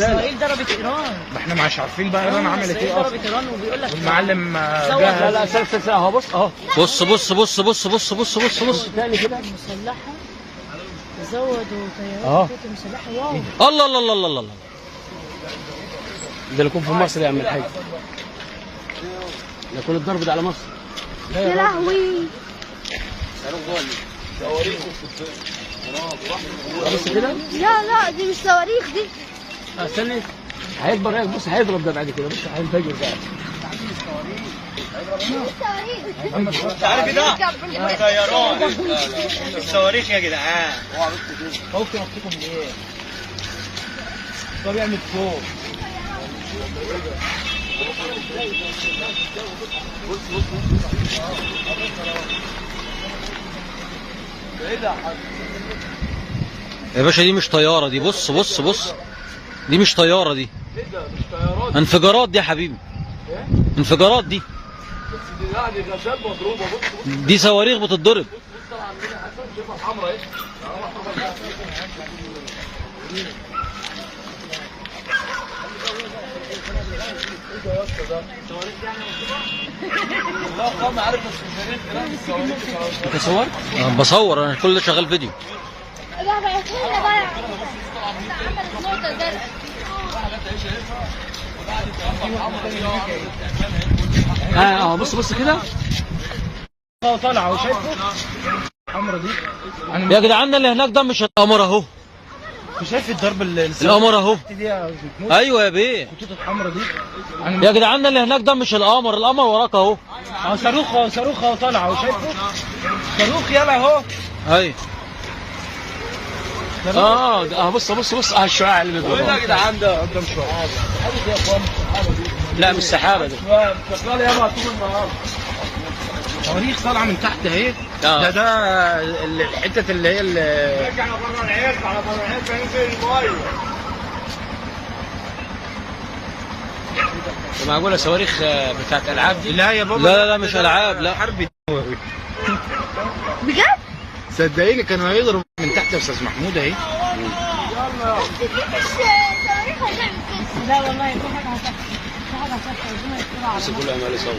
اسرائيل ضربت ايران. ما احنا مش عارفين بقى ايران عملت ايه ضربت ايران وبيقول لك المعلم لا لا سلسلة اهو. بص اهو. بص بص بص بص بص بص بص بص تاني كده مسلحه زودوا اه. طيارات مسلحه. واو. الله الله الله الله الله. ده اللي يكون في مصر يعمل حاجه. ده كل الضرب ده على مصر. يا لهوي. بص كده. لا لا دي مش صواريخ دي. استنى هيكبر. بص هيضرب ده بعد كده. بص هينفجر بقى. انت عارف ايه ده؟ طيران الصواريخ يا جدعان. ممكن احطكم ايه؟ ده بيعمل فوق. يا باشا دي مش طيارة دي. بص بص بص دي مش طيارة دي. انفجارات دي يا حبيبي. انفجارات دي. دي صواريخ بتتضرب. انت صورت؟ بصور انا كل ده شغال فيديو. لا بقى هنا بقى عملت نقطة زرقاء. اه بص كده. طالعه وشايفه الحمرا دي. يا جدعان اللي هناك ده مش القمر اهو. شايف الضرب القمر اهو. دي ايوه يا بيه. الخطوط الحمرا دي. يا جدعان اللي هناك ده مش القمر. القمر وراك اهو. صاروخ اهو. صاروخ اهو طالعه وشايفه. صاروخ يلا اهو. ايوه. بص الشعاع اللي بيضرب. يا جدعان ده قدام شويه. لا مش سحابه ده. شغال ياما طول النهار. صواريخ طالعه من تحت اهي. ده الحته اللي هي رجع على بره العيب على بره العيب هينزل الميه. معقوله صواريخ بتاعت العاب دي؟ لا يا بابا. لا مش العاب. لا حرب بجد؟ صدقيني كانوا هيضربوا من تحت يا استاذ محمود اهي. دي مش صواريخ هتعمل كده. لا والله في حاجه هتحصل. في حاجه هتحصل. ربنا يستر على بس كله عمال يصور.